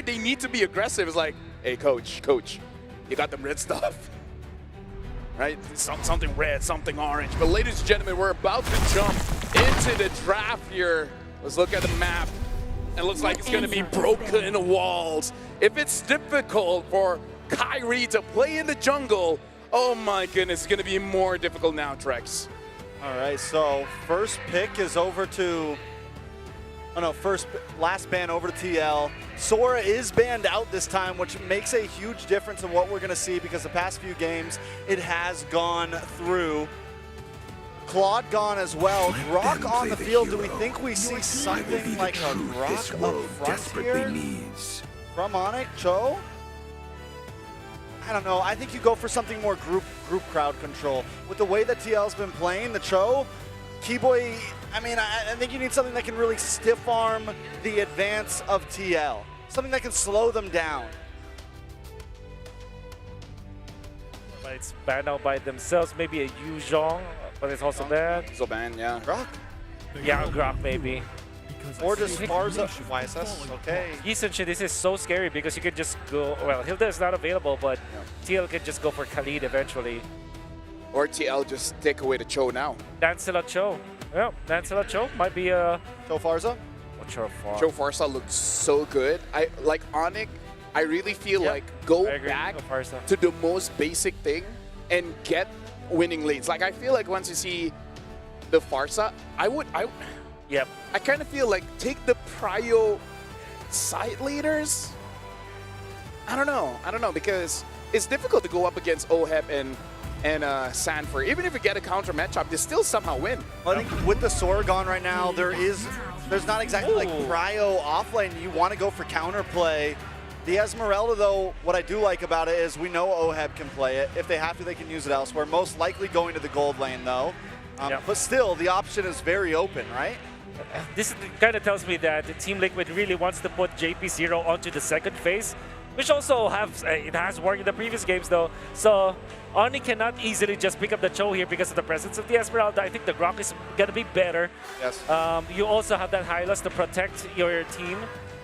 they need to be aggressive. It's like, hey, coach, you got them red stuff. Right? Something red, something orange. But ladies and gentlemen, we're about to jump into the draft here. Let's look at the map. It looks like it's going to be broken walls. If it's difficult for Kyrie to play in the jungle, oh my goodness, it's going to be more difficult now, Trex. All right, so first pick is over to, last ban over to TL. Sora is banned out this time, which makes a huge difference in what we're going to see because the past few games, it has gone through. Claude gone as well. Grok on the field. Do we think we see something like a Grok up front here from ONIC? Cho? I don't know. I think you go for something more group crowd control. With the way that TL's been playing, the Cho, Keyboy, I mean, I think you need something that can really stiff arm the advance of TL. Something that can slow them down. But it's banned out by themselves. Maybe a Yu Zhong, but it's also banned. So banned, yeah. Grok? Yeah, Grok maybe. Or just Farza, YSS, okay. Essentially, this is so scary because you can just go, well, Hilda is not available, but TL can just go for Khalid eventually. Or TL just take away the Cho now. Lancelot Cho. Yeah, Lancelot Cho might be a... Cho Farza? Cho Farza looks so good. Like ONIC, I really feel like go back to the most basic thing and get winning lanes. Like I feel like once you see the Farza, Yep. I kind of feel like take the prio side leaders. I don't know because it's difficult to go up against OHEP and Sanford. Even if you get a counter matchup, they still somehow win. Well, I think with the Sora gone right now, there's not exactly like prio offlane. You want to go for counterplay. The Esmeralda, though, what I do like about it is we know OHEP can play it. If they have to, they can use it elsewhere. Most likely going to the gold lane, though. But still, the option is very open, right? This kind of tells me that Team Liquid really wants to put JP0 onto the second phase, which also has worked in the previous games though. So ONIC cannot easily just pick up the Cho here because of the presence of the Esmeralda. I think the Grok is going to be better. Yes. You also have that Hylas to protect your team.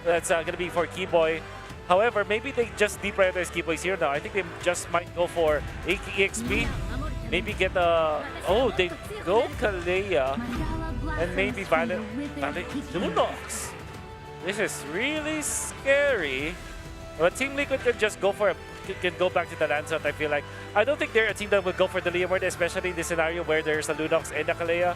That's going to be for Keyboy. However, maybe they just deprioritize Keyboys here now. I think they just might go for EXP. Maybe get the... Oh, they go Kalea. And maybe Violet Lunox. This is really scary. But Team Liquid can just go for can go back to the Lancelot, I feel like. I don't think they're a team that will go for the Leomord, especially in this scenario where there's a Lunox and a Kalea.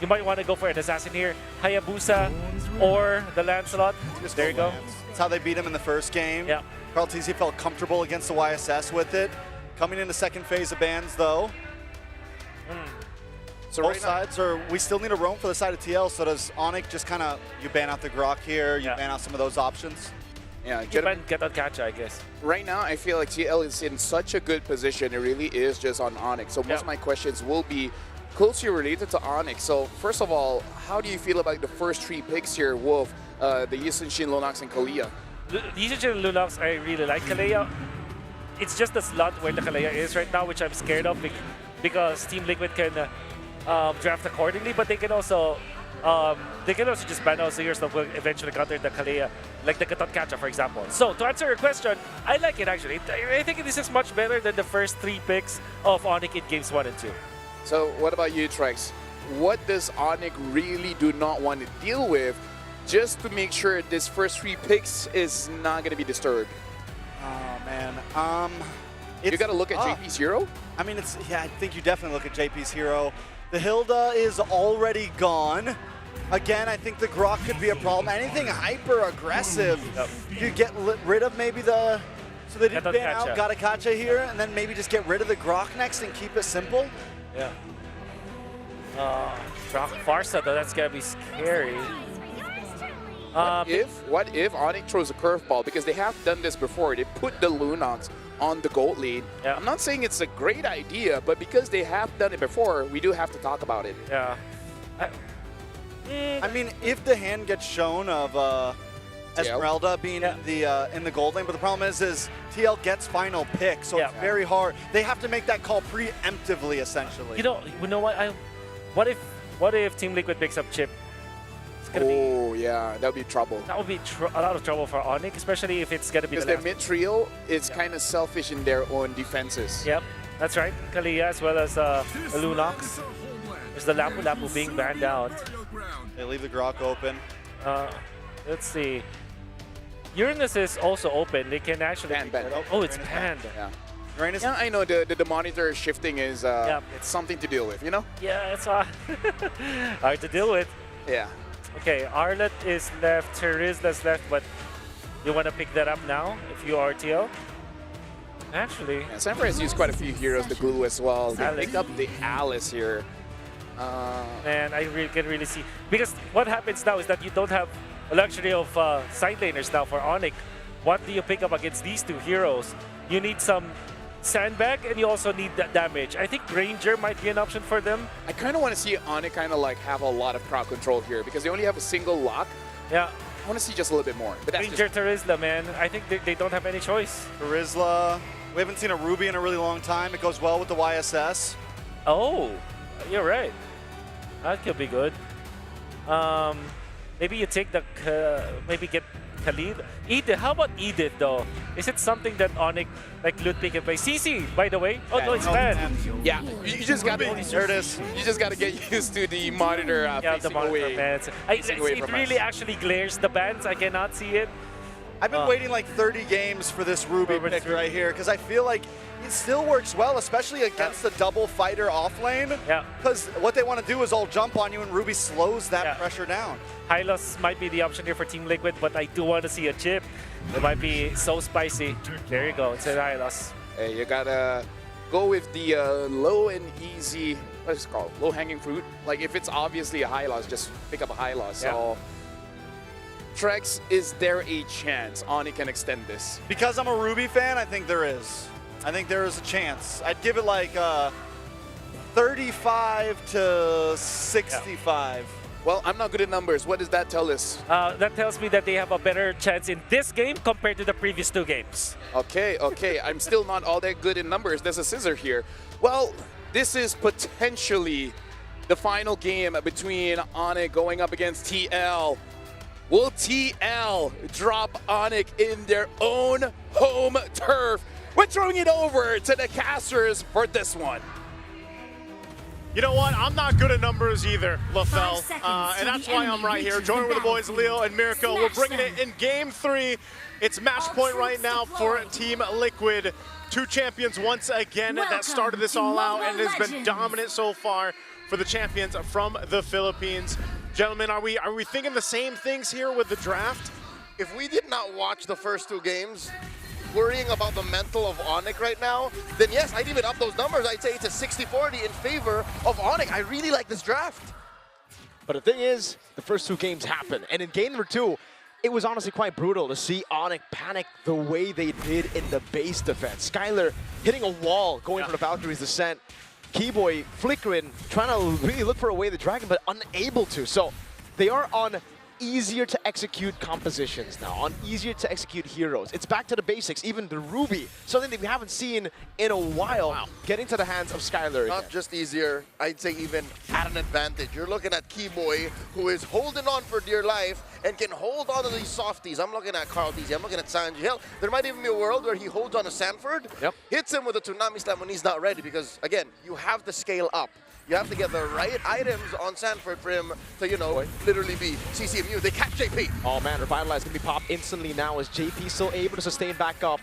You might want to go for an Assassin here, Hayabusa, or the Lancelot. There you go. That's how they beat him in the first game. Yeah. Carl TZ felt comfortable against the YSS with it. Coming into second phase of bans, though. So both sides we still need a roam for the side of TL, so does ONIC just kind of, you ban out the Grok here, you ban out some of those options? Yeah, get on catch, I guess. Right now, I feel like TL is in such a good position, it really is just on ONIC. So most of my questions will be closely related to ONIC. So first of all, how do you feel about the first three picks here, Wolf, the Yisenshin, Lunox, and Kalea? The Yisenshin and Lunox, I really like. Kalea, it's just the slot where the Kalea is right now, which I'm scared of because Team Liquid can draft accordingly, but they can also just ban out Seers that will eventually counter the Kalea, like the Katot Kacha, for example. So to answer your question, I like it actually. I think this is much better than the first three picks of ONIC in games 1 and 2. So what about you, Trex? What does ONIC really do not want to deal with just to make sure this first three picks is not going to be disturbed? Oh man, you got to look at JP's hero? I mean, I think you definitely look at JP's hero. The Hilda is already gone. Again, I think the Grok could be a problem. Anything hyper-aggressive, you get rid of maybe the... So they did ban out Gatakacha here, and then maybe just get rid of the Grok next and keep it simple? Yeah. Grok Farsa, though, that's going to be scary. What if ONIC throws a curveball? Because they have done this before. They put the Lunox on the gold lead. Yeah. I'm not saying it's a great idea, but because they have done it before, we do have to talk about it. Yeah. I mean, if the hand gets shown of Esmeralda being in the gold lane, but the problem is TL gets final pick, so it's very hard. They have to make that call preemptively, essentially. You know what? What if Team Liquid picks up Chip It's gonna be, Oh, yeah, that would be trouble. that would be a lot of trouble for ONIC, especially if it's gonna be Because the their last. mid trio is kind of selfish in their own defenses. Yep, that's right. Kalia as well as Lunox. There's the Lapu Lapu being banned out. They leave the Grok open. Let's see. Uranus is also open. They can actually. Banned. Oh, it's Uranus banned. Yeah. Uranus, Yeah, I know the monitor shifting is it's something to deal with, you know? Yeah, it's hard to deal with. Yeah. Okay, Arlet is left, Terizla's left, but you want to pick that up now if you are TL? Actually, Yeah, Sanford has used quite a few heroes to glue as well. They Alice. picked up the Alice here. man, I can really see. Because what happens now is that you don't have a luxury of side laners now for ONIC. What do you pick up against these two heroes? You need some sandbag and you also need that damage. I think Ranger might be an option for them. I kind of want to see ONIC kind of like have a lot of crowd control here because they only have a single lock. Yeah, I want to see just a little bit more. But that's Ranger just, Terizla, man. I think they don't have any choice. Rizla. We haven't seen a Ruby in a really long time. It goes well with the YSS. Oh, you're right. That could be good. Maybe you take the maybe get Khalid. Edith. How about Edith though? Is it something that ONIC like loot pick and play? CC, by the way. Oh no, it's banned. yeah, you just got to There it is. You just got to get used to the monitor Yeah, the facing monitor away. bans. Facing away It from really us. actually glares the bans. I cannot see it. I've been waiting like 30 games for this Ruby Ruby pick Ruby. right here because I feel like it still works well, especially against the double fighter off lane. Yeah. Because what they want to do is all jump on you and Ruby slows that Yeah. pressure down. Hylos might be the option here for Team Liquid, but I do want to see a chip. It might be so spicy. There you go. It's a Hylos. Hey, you gotta go with the low and easy. What is it called? Low hanging fruit. Like if it's obviously a high loss, just pick up a high loss. Yeah. So Trex, is there a chance ONIC can extend this? Because I'm a Ruby fan, I think there is. I think there is a chance. I'd give it like 35 to 65. Well, I'm not good at numbers. What does that tell us? That tells me that they have a better chance in this game compared to the previous two games. Okay. I'm still not all that good in numbers. There's a scissor here. Well, this is potentially the final game between ONIC going up against TL. Will TL drop ONIC in their own home turf? We're throwing it over to the casters for this one. You know what? I'm not good at numbers either, LaFell. 5 seconds And till that's the why enemy I'm right here, reaches joining the with the boys, Leo and Mirko. We're Smash bringing it them. in Game 3. It's match point right now for Team Liquid. Two champions once again that Welcome started this to all out and Mobile has been Legends. dominant so far for the champions from the Philippines. Gentlemen, are we thinking the same things here with the draft? If we did not watch the first two games, worrying about the mental of ONIC right now, then yes, I'd even up those numbers. I'd say it's a 60-40 in favor of ONIC. I really like this draft. But the thing is, the first two games happened, and in game number 2, it was honestly quite brutal to see ONIC panic the way they did in the base defense. Skylar hitting a wall, going for the Valkyrie's descent. Keyboy flickering, trying to really look for a way to drag him, but unable to. So they are on easier to execute compositions now, on easier to execute heroes. It's back to the basics, even the Ruby, something that we haven't seen in a while, getting to the hands of Skylar Not again. just easier, I'd say even at an advantage. You're looking at Keyboy, who is holding on for dear life and can hold on to these softies. I'm looking at Carl DZ, I'm looking at Sanji. Hell, there might even be a world where he holds on to Sanford, hits him with a Tsunami Slam when he's not ready, because again, you have to scale up. You have to get the right items on Sanford for him to, you know, literally be CCMU. They catch JP. Oh man, Revitalize can be popped instantly now as JP still able to sustain back up.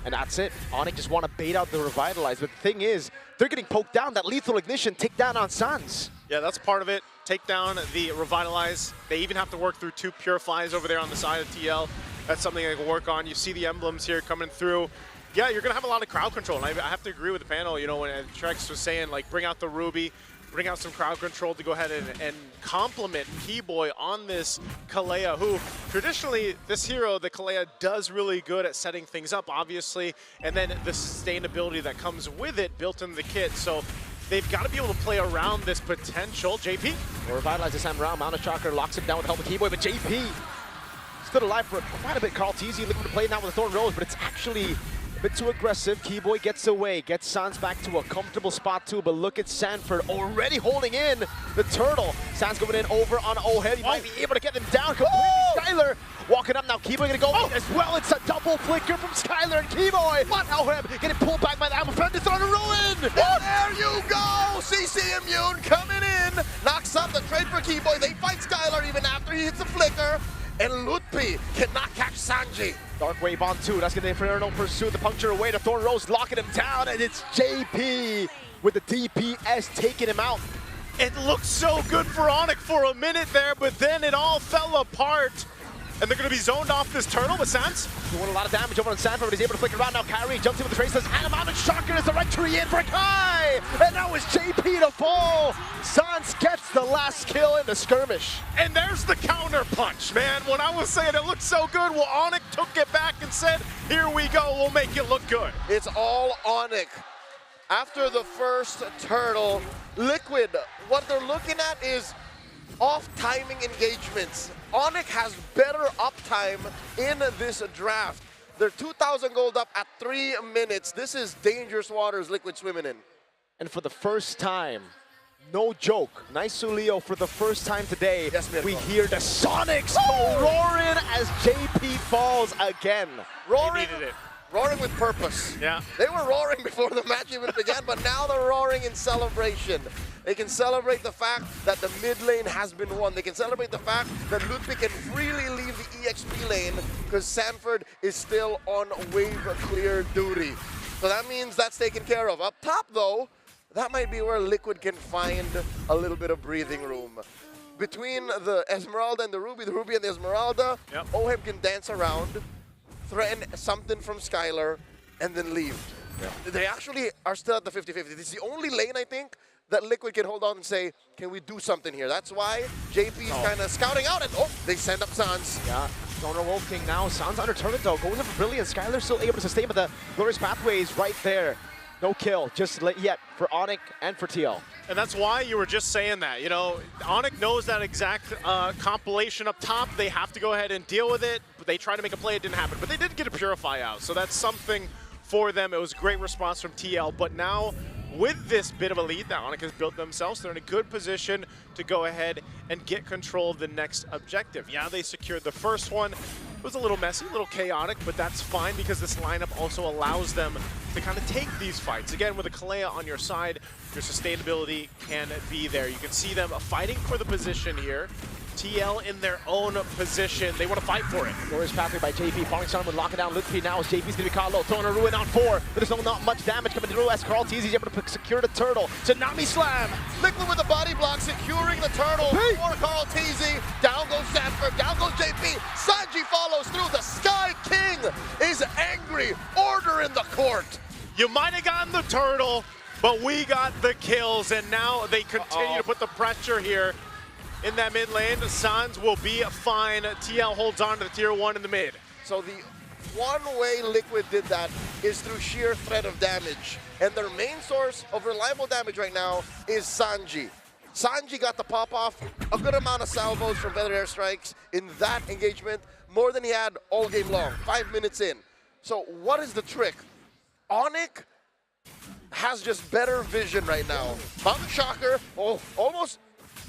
And that's it. ONIC just want to bait out the Revitalize. But the thing is, they're getting poked down. That lethal ignition take down on Sans. Yeah, that's part of it. Take down the Revitalize. They even have to work through 2 Purifies over there on the side of TL. That's something they can work on. You see the emblems here coming through. Yeah, you're going to have a lot of crowd control. And I have to agree with the panel, you know, when Trex was saying, like, bring out the Ruby, bring out some crowd control to go ahead and compliment Keyboy on this Kalea, who traditionally, this hero, the Kalea, does really good at setting things up, obviously, and then the sustainability that comes with it built into the kit. So they've got to be able to play around this potential. JP? Well, Revitalize this time around. Mount of Chakra locks him down with the help of Keyboy, but JP stood alive for quite a bit. Carl TZ looking to play now with the Thorn Rose, but it's actually A bit too aggressive. Keyboy gets away, gets Sans back to a comfortable spot too, but look at Sanford already holding in the turtle. Sans going in over on O'Head. He might be able to get him down completely. Skylar walking up now. Keyboy gonna go in as well. It's a double flicker from Skylar and Keyboy. What? O'Head getting pulled back by the Ammo Friend. It's on a ruin. Oh, there you go! CC Immune coming in. Knocks up the trade for Keyboy. They fight Skylar even after he hits the flicker. And Lutpi cannot catch Sanji. Dark Wave on 2. That's gonna Inferno pursue the puncture away. The Thorn Rose locking him down, and it's JP with the DPS taking him out. It looked so good for ONIC for a minute there, but then it all fell apart. And they're going to be zoned off this turtle, but Sans doing a lot of damage over on Sanford, but he's able to flick around now. Kyrie jumps in with the traceless, and a mounted shocker is the right tree in for Kai! And now it's JP to fall! Sans gets the last kill in the skirmish. And there's the counter punch, man. When I was saying it looked so good, well, ONIC took it back and said, here we go, we'll make it look good. It's all ONIC. After the first turtle, Liquid, what they're looking at is off-timing engagements. ONIC has better uptime in this draft. They're 2,000 gold up at 3 minutes. This is dangerous waters Liquid swimming in. And for the first time, no joke, nice Leo, for the first time today, yes, we hear the Sonics roaring as JP falls again. Roaring, needed it. Roaring with purpose. Yeah. They were roaring before the match even began, but now they're roaring in celebration. They can celebrate the fact that the mid lane has been won. They can celebrate the fact that Ludwig can freely leave the EXP lane because Sanford is still on wave clear duty. So that means that's taken care of. Up top though, that might be where Liquid can find a little bit of breathing room. Between the Esmeralda and the Ruby and the Esmeralda, Oheb can dance around, threaten something from Skylar, and then leave. They actually are still at the 50-50. This is the only lane, I think, that Liquid can hold on and say, can we do something here? That's why JP is kind of scouting out, and they send up Sans. Yeah, Donor Wolf King now. Sans under turret though, going in for Brilliant. Skylar still able to sustain, but the Glorious Pathway is right there. No kill, just yet for ONIC and for TL. And that's why you were just saying that. You know, ONIC knows that exact compilation up top. They have to go ahead and deal with it. But they tried to make a play, it didn't happen. But they did get a Purify out, so that's something for them. It was a great response from TL, but now with this bit of a lead that ONIC has built themselves, they're in a good position to go ahead and get control of the next objective. Yeah, they secured the first one. It was a little messy, a little chaotic, but that's fine because this lineup also allows them to kind of take these fights. Again, with a Kalea on your side, your sustainability can be there. You can see them fighting for the position here. TL in their own position. They want to fight for it. Glorious Pathway by JP. Falling Sun locking down Lutfi now as JP's going to be caught low. Throwing a Ruin on 4, but there's not much damage coming through as Carl Teasy is able to secure the turtle. Tsunami Slam. Liquid with the body block securing the turtle for Carl Teasy. Down goes Sanford, down goes JP. Sanji follows through. The Sky King is angry. Order in the court. You might have gotten the turtle, but we got the kills, and now they continue to put the pressure here. In that mid lane, Sans will be fine. TL holds on to the tier 1 in the mid. So the one way Liquid did that is through sheer threat of damage. And their main source of reliable damage right now is Sanji. Sanji got the pop off, a good amount of salvos from Feather Airstrikes in that engagement, more than he had all game long, 5 minutes in. So what is the trick? ONIC has just better vision right now. Mountain Shocker, almost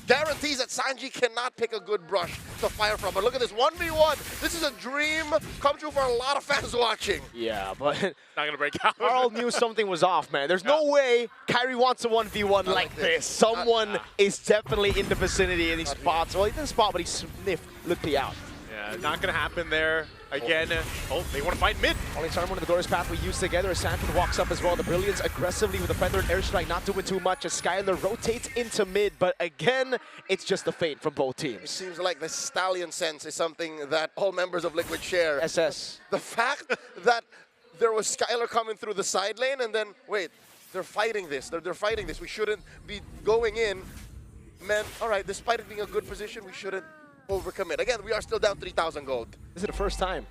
guarantees that Sanji cannot pick a good brush to fire from. But look at this, 1v1. This is a dream come true for a lot of fans watching. Yeah, but not going to break out. Carl knew something was off, man. There's no way Kyrie wants a 1v1 like this. Someone is definitely in the vicinity and he spots. Well, he didn't spot, but he sniffed Lutfi out. Yeah, not going to happen there. Again, they want to fight mid. Only Charm one of the Glorious Path we used together as Sanford walks up as well. The Brilliance aggressively with a Feathered Airstrike, not doing too much as Skylar rotates into mid, but again, it's just a feint from both teams. It seems like the Stallion sense is something that all members of Liquid share. SS. The fact that there was Skylar coming through the side lane and then, wait, they're fighting this. They're fighting this. We shouldn't be going in. Man, all right, despite it being a good position, we shouldn't overcommit. Again, we are still down 3,000 gold. This is the first time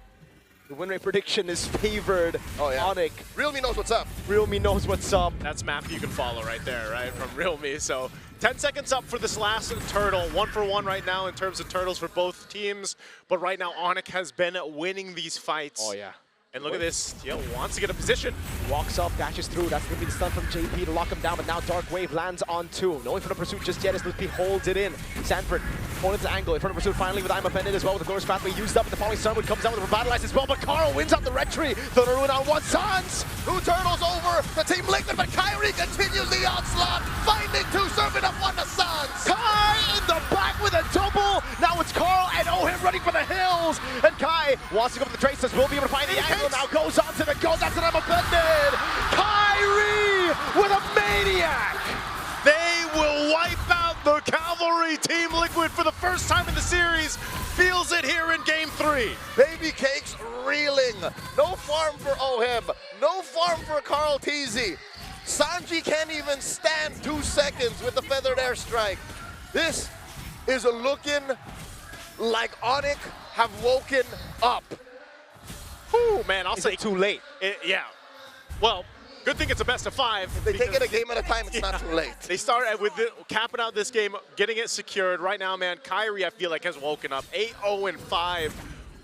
the win rate prediction is favored ONIC. Realme knows what's up. Realme knows what's up. That's map you can follow right there, right, from Realme. So 10 seconds up for this last turtle. 1 for 1 right now in terms of turtles for both teams. But right now, ONIC has been winning these fights. Oh, yeah. And look at this, wants to get a position. Walks up, dashes through. That's going to be the stun from JP to lock him down, but now Dark Wave lands on 2. No in front of pursuit just yet as Lippy holds it in. Sanford, opponent's angle in front of pursuit finally with I'm offended as well with the glorious pathway used up, and the falling Sunwood comes down with a revitalized as well, but Carl wins out the red tree. Thunderwood on 1 Sans. 2 turtles over the Team Liquid, but Kyrie continues the onslaught, finding 2, serving up 1 to Suns. Kai in the back with a double. Now it's Carl and Ohim running for the hills. And Kai wants to go for the traces. Will be able to find the angle. Now goes on to the goal. That's an offended. Kyrie with a maniac. They will wipe out the Cavalry. Team Liquid for the first time in the series feels it here in Game 3. Baby Cakes reeling. No farm for Ohim. No farm for Carl Teasy. Sanji can't even stand 2 seconds with the feathered airstrike. This is looking like ONIC have woken up. Ooh, man, I'll say too late. Yeah. Well, good thing it's a best of 5. If they take it a game at a time, it's not too late. They started with capping out this game, getting it secured. Right now, man, Kyrie, I feel like, has woken up. 8-0-5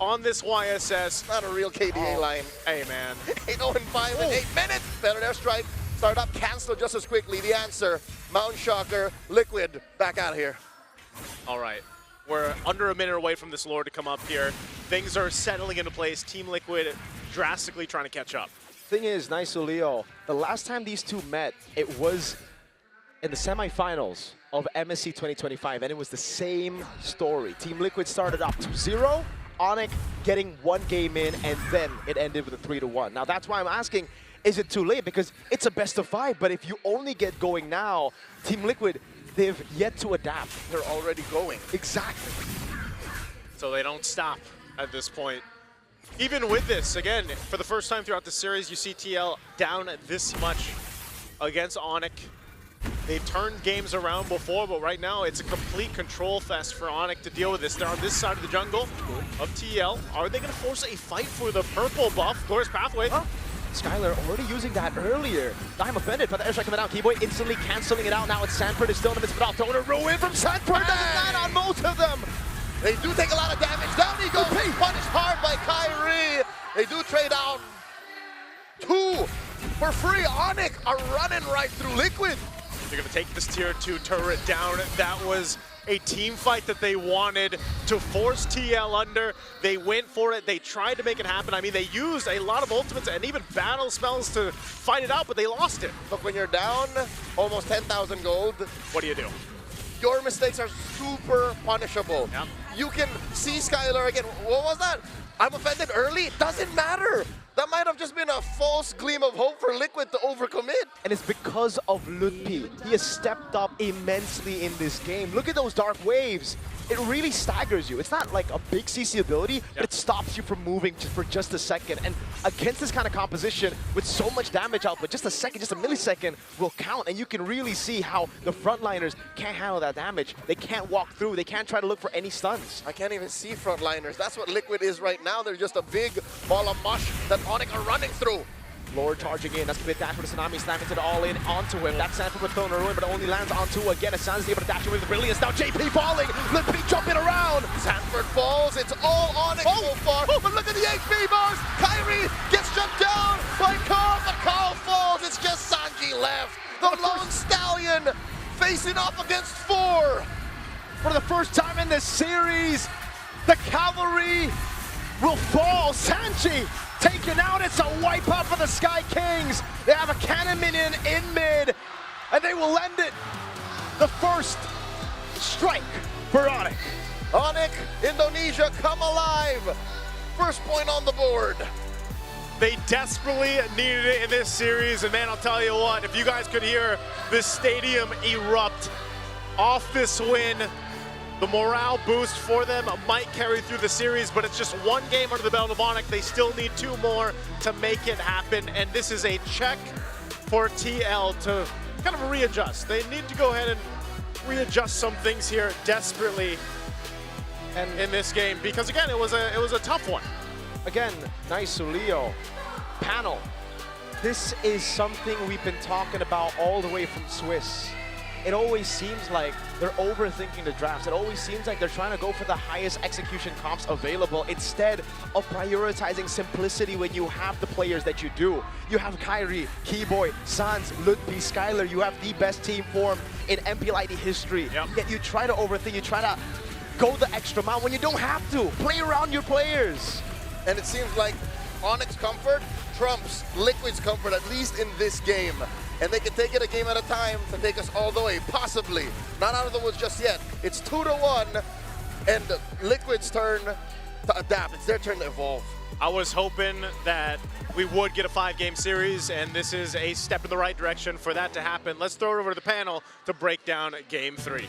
on this YSS. Not a real KDA line. Hey, man. 8-0-5 in 8 minutes. Feathered airstrike. Start up, cancel just as quickly. The answer, Mountain Shocker, Liquid, back out of here. All right. We're under a minute away from this Lord to come up here. Things are settling into place. Team Liquid drastically trying to catch up. Thing is, Nice Leo, the last time these two met, it was in the semifinals of MSC 2025, and it was the same story. Team Liquid started up 2-0, ONIC getting 1 game in, and then it ended with a 3-1. Now that's why I'm asking, is it too late? Because it's a best of 5, but if you only get going now, Team Liquid, they've yet to adapt. They're already going. Exactly. So they don't stop at this point. Even with this, again, for the first time throughout the series, you see TL down this much against ONIC. They've turned games around before, but right now it's a complete control fest for ONIC to deal with this. They're on this side of the jungle of TL. Are they going to force a fight for the purple buff? Glorious pathway. Huh? Skylar already using that earlier. I'm offended, but the airstrike coming out. Keyboy instantly canceling it out. Now it's Sanford is still in the midst of it all. Throwing a ruin from Sanford. Doesn't land on most of them. They do take a lot of damage. Down he goes. Punished hard by Kyrie. They do trade out 2 for free. ONIC are running right through Liquid. They're going to take this tier 2 turret down. That was a team fight that they wanted to force TL under. They went for it. They tried to make it happen. I mean, they used a lot of ultimates and even battle spells to fight it out, but they lost it. Look, when you're down almost 10,000 gold, what do you do? Your mistakes are super punishable. Yep. You can see Skylar again. What was that? I'm offended early. Doesn't matter. That might have just been a false gleam of hope for Liquid to overcommit. And it's because of Lutpi. He has stepped up immensely in this game. Look at those dark waves. It really staggers you. It's not like a big CC ability, but it stops you from moving for just a second. And against this kind of composition, with so much damage output, just a second, just a millisecond will count. And you can really see how the frontliners can't handle that damage. They can't walk through. They can't try to look for any stuns. I can't even see frontliners. That's what Liquid is right now. They're just a big ball of mush that ONIC are running through. Lord charging in. That's going to be a dash for the Tsunami. Snapping to the all-in onto him. That's Sanford with Thrown Ruin, but it only lands on 2 again. San's able to dash away with the brilliance. Now JP falling. Lippy jumping around. Sanford falls. It's all ONIC so far. But look at the HP bars. Kyrie gets jumped down by Carl, but Carl falls. It's just Sanji left. The Lone Stallion facing off against 4. For the first time in this series, the Cavalry will fall. Sanji taken out. It's a wipeout for the Sky Kings. They have a cannon minion in mid, and they will end it. The first strike for ONIC. ONIC, Indonesia, come alive. First point on the board. They desperately needed it in this series, and man, I'll tell you what, if you guys could hear this stadium erupt off this win, the morale boost for them might carry through the series, but it's just 1 game under the belt of ONIC. They still need 2 more to make it happen, and this is a check for TL to kind of readjust. They need to go ahead and readjust some things here desperately and in this game, because again, it was a tough one. Again, Nice Leo. Panel. This is something we've been talking about all the way from Swiss. it always seems like they're overthinking the drafts. It always seems like they're trying to go for the highest execution comps available instead of prioritizing simplicity when you have the players that you do. You have Kairi, Keyboy, Sans, Ludwig, Skylar. You have the best team form in MLBB history. Yet you try to overthink, you try to go the extra mile when you don't have to. Play around your players. And it seems like ONIC's comfort trumps Liquid's comfort, at least in this game. And they can take it a game at a time to take us all the way, possibly. Not out of the woods just yet. It's 2-1, and Liquid's turn to adapt. It's their turn to evolve. I was hoping that we would get a 5-game series, and this is a step in the right direction for that to happen. Let's throw it over to the panel to break down Game 3.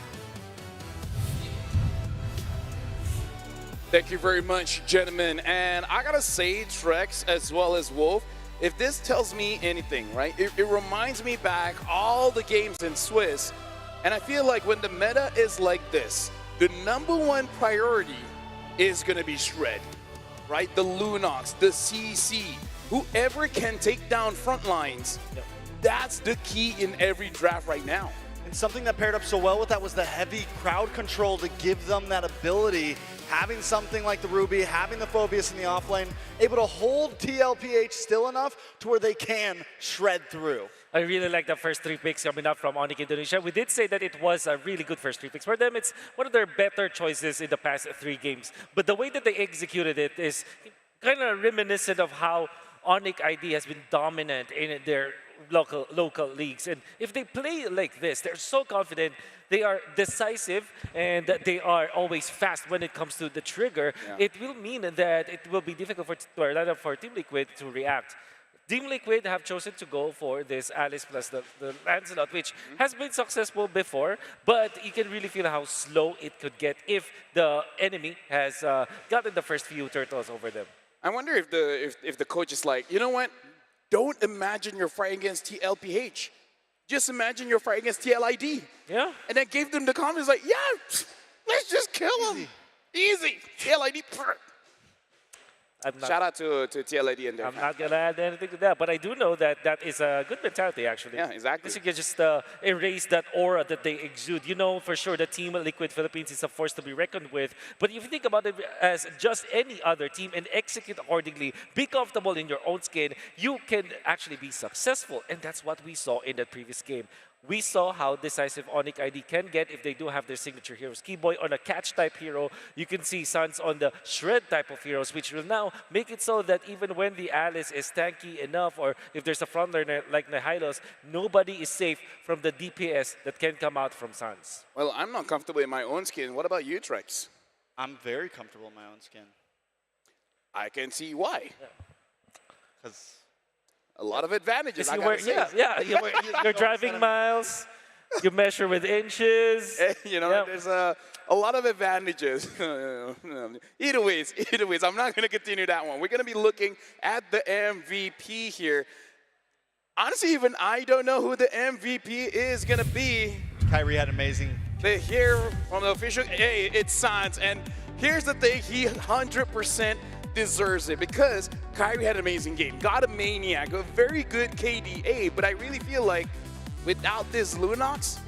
Thank you very much, gentlemen. And I gotta say, Trex as well as Wolf, if this tells me anything, right, it reminds me back all the games in Swiss, and I feel like when the meta is like this, the #1 priority is gonna be Shred, right? The Lunox, the CC, whoever can take down front lines, that's the key in every draft right now. And something that paired up so well with that was the heavy crowd control to give them that ability. Having something like the Ruby, having the Phobius in the offlane, able to hold TLPH still enough to where they can shred through. I really like the first 3 picks coming up from ONIC Indonesia. We did say that it was a really good first 3 picks. For them, it's one of their better choices in the past 3 games. But the way that they executed it is kind of reminiscent of how ONIC ID has been dominant in their local leagues. And if they play like this, they're so confident, they are decisive, and they are always fast when it comes to the trigger. It will mean that it will be difficult for Team Liquid to react. Team Liquid have chosen to go for this Alice plus the Lancelot, which has been successful before, but you can really feel how slow it could get if the enemy has gotten the first few turtles over them. I wonder if the coach is like, you know what? Don't imagine you're fighting against TLPH. Just imagine you're fighting against TLID. Yeah. And then gave them the confidence, like, yeah, let's just kill him. Easy. TLID. Shout out to TLID and their I'm not going to add anything to that, but I do know that that is a good mentality, actually. Yeah, exactly. You can just erase that aura that they exude. You know for sure the Team Liquid Philippines is a force to be reckoned with, but if you think about it as just any other team and execute accordingly, be comfortable in your own skin, you can actually be successful, and that's what we saw in that previous game. We saw how decisive ONIC ID can get if they do have their signature heroes. Keyboy on a catch-type hero. You can see Sans on the shred type of heroes, which will now make it so that even when the Alice is tanky enough, or if there's a frontliner like Nihailos, nobody is safe from the DPS that can come out from Sans. Well, I'm not comfortable in my own skin. What about you, Trex? I'm very comfortable in my own skin. I can see why. Because a lot of advantages, I gotta say. You're driving miles, you measure with inches. You know, there's a lot of advantages. Either ways, I'm not gonna continue that one. We're gonna be looking at the MVP here. Honestly, even I don't know who the MVP is gonna be. Kairi had amazing. They hear from the official, hey, it's Sans. And here's the thing, he 100% deserves it because Kairi had an amazing game, got a Maniac, a very good KDA, but I really feel like without this Lunox,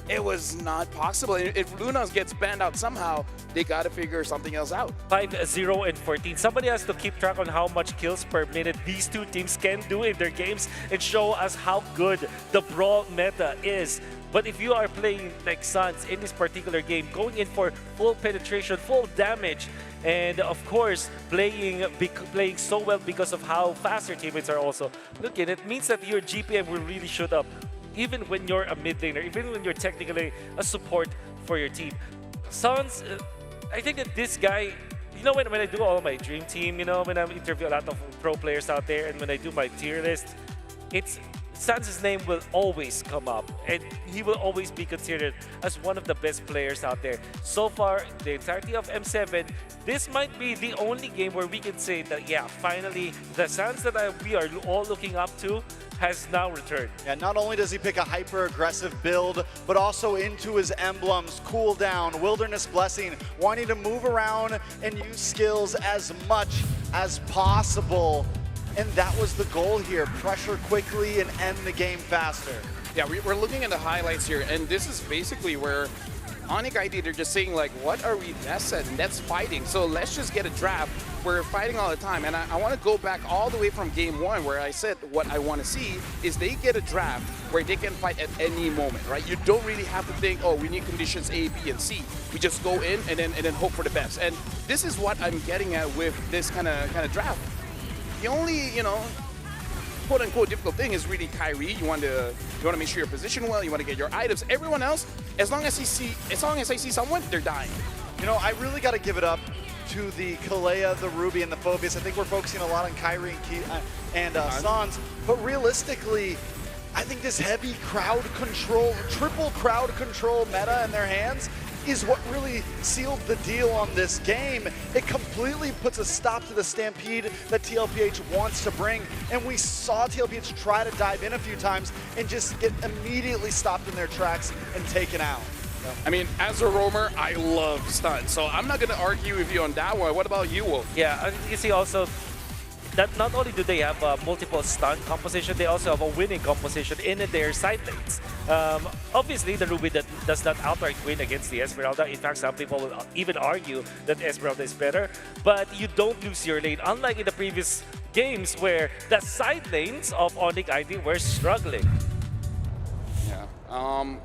it was not possible. If Lunox gets banned out somehow, they got to figure something else out. 5-0 and 14. Somebody has to keep track on how much kills per minute these two teams can do in their games and show us how good the Brawl meta is. But if you are playing like Sans in this particular game, going in for full penetration, full damage, and of course, playing so well because of how fast your teammates are also looking, it means that your GPM will really shoot up, even when you're a mid laner, even when you're technically a support for your team. Sans, I think that this guy, you know, when I do all my dream team, you know, when I interview a lot of pro players out there, and when I do my tier list, Sans' name will always come up, and he will always be considered as one of the best players out there. So far, the entirety of M7, this might be the only game where we can say that, yeah, finally, the Sans that we are all looking up to has now returned. Yeah, not only does he pick a hyper-aggressive build, but also into his emblems, cooldown, Wilderness Blessing, wanting to move around and use skills as much as possible. And that was the goal here, pressure quickly and end the game faster. Yeah, we're looking at the highlights here, and this is basically where ONIC ID, they're just saying, like, what are we best at? And that's fighting. So let's just get a draft. We're fighting all the time. And I want to go back all the way from game one where I said what I want to see is they get a draft where they can fight at any moment, right? You don't really have to think, oh, we need conditions A, B, and C. We just go in and then hope for the best. And this is what I'm getting at with this kind of draft. The only, you know, quote-unquote difficult thing is really Kyrie. You want to make sure you're positioned well. You want to get your items. Everyone else, as long as I see someone, they're dying. You know, I really got to give it up to the Kalea, the Ruby, and the Phobius. I think we're focusing a lot on Kyrie and Sans, but realistically, I think this heavy crowd control, triple crowd control meta in their hands is what really sealed the deal on this game. It completely puts a stop to the stampede that TLPH wants to bring, and we saw TLPH try to dive in a few times and just get immediately stopped in their tracks and taken out. I mean, as a roamer, I love stun, so I'm not going to argue with you on that one. What about you, Wolf? Yeah, you see also that not only do they have multiple stun composition, they also have a winning composition in their side lanes. Obviously, the Ruby does not outright win against the Esmeralda. In fact, some people will even argue that Esmeralda is better, but you don't lose your lane, unlike in the previous games where the side lanes of ONIC ID were struggling.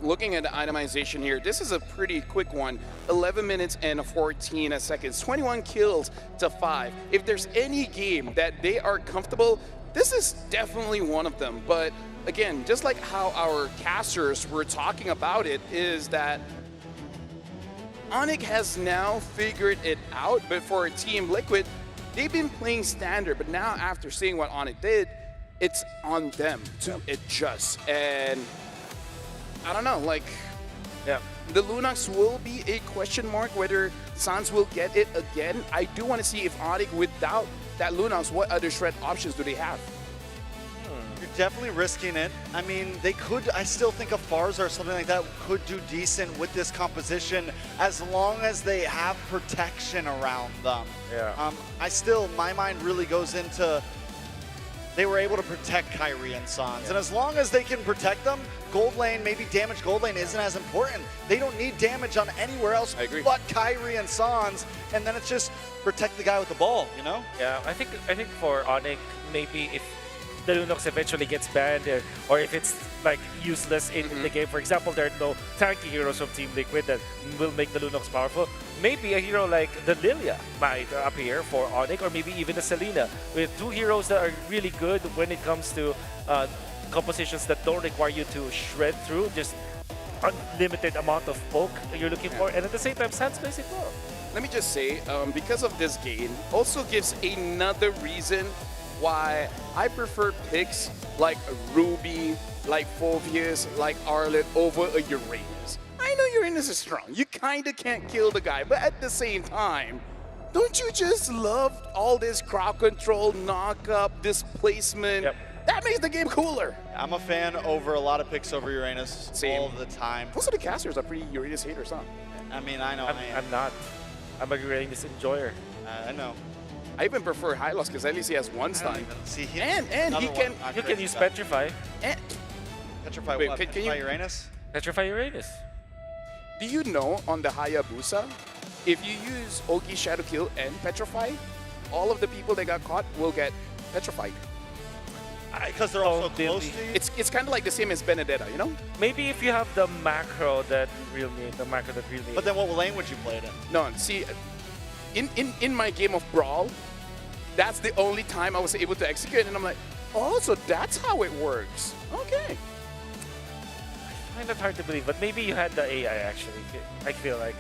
Looking at the itemization here, this is a pretty quick one. 11 minutes and 14 seconds, 21 kills to 5. If there's any game that they are comfortable, this is definitely one of them. But again, just like how our casters were talking about it, is that ONIC has now figured it out, but for Team Liquid, they've been playing standard, but now after seeing what ONIC did, it's on them to adjust. And I don't know, like, yeah, the Lunox will be a question mark whether Sans will get it again. I do want to see if ONIC, without that Lunox, what other shred options do they have? You're definitely risking it. I mean, they could, I still think a Farza or something like that could do decent with this composition as long as they have protection around them. Yeah. My mind really goes into, they were able to protect Kyrie and Sans. Yeah. And as long as they can protect them, gold lane, maybe damage gold lane isn't as important. They don't need damage on anywhere else but Kyrie and Sans, and then it's just protect the guy with the ball, you know? Yeah, I think for ONIC, maybe if the Lunox eventually gets banned or if it's like useless in the game. For example, there are no tanky heroes from Team Liquid that will make the Lunox powerful. Maybe a hero like the Lilia might appear for ONIC, or maybe even a Selena, with two heroes that are really good when it comes to compositions that don't require you to shred through, just unlimited amount of poke that you're looking for, and at the same time, Sans plays it well. Let me just say, because of this game, also gives another reason why I prefer picks like Ruby, like Phobius, like Arlet over a Uranus. I know Uranus is strong. You kind of can't kill the guy, but at the same time, don't you just love all this crowd control, knock up, displacement? Yep. That makes the game cooler. I'm a fan over a lot of picks over Uranus all the time. Most of the casters are pretty Uranus haters, huh? I mean, I know I'm not. I'm a Uranus enjoyer. I know. I even prefer Hylos because at least he has one stun. See, And he can... You can use Petrify. And, Petrify wait, what? can Petrify you- Uranus? Petrify Uranus. do you know on the Hayabusa, if you use Ogi Shadow Kill and Petrify, all of the people that got caught will get petrified. Because they're all so they'll close be- to you? It's kind of like the same as Benedetta, you know? Maybe if you have the macro that real need, But then what lane would you play it in? No, see, in my game of Brawl, that's the only time I was able to execute, and I'm like, oh, so that's how it works. Okay. I find that hard to believe, but maybe you had the AI actually. I feel like.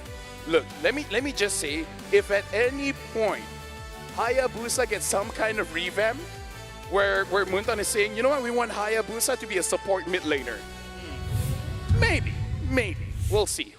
Look, let me just say, if at any point Hayabusa gets some kind of revamp, where Muntan is saying, you know what, we want Hayabusa to be a support mid laner. Maybe. We'll see.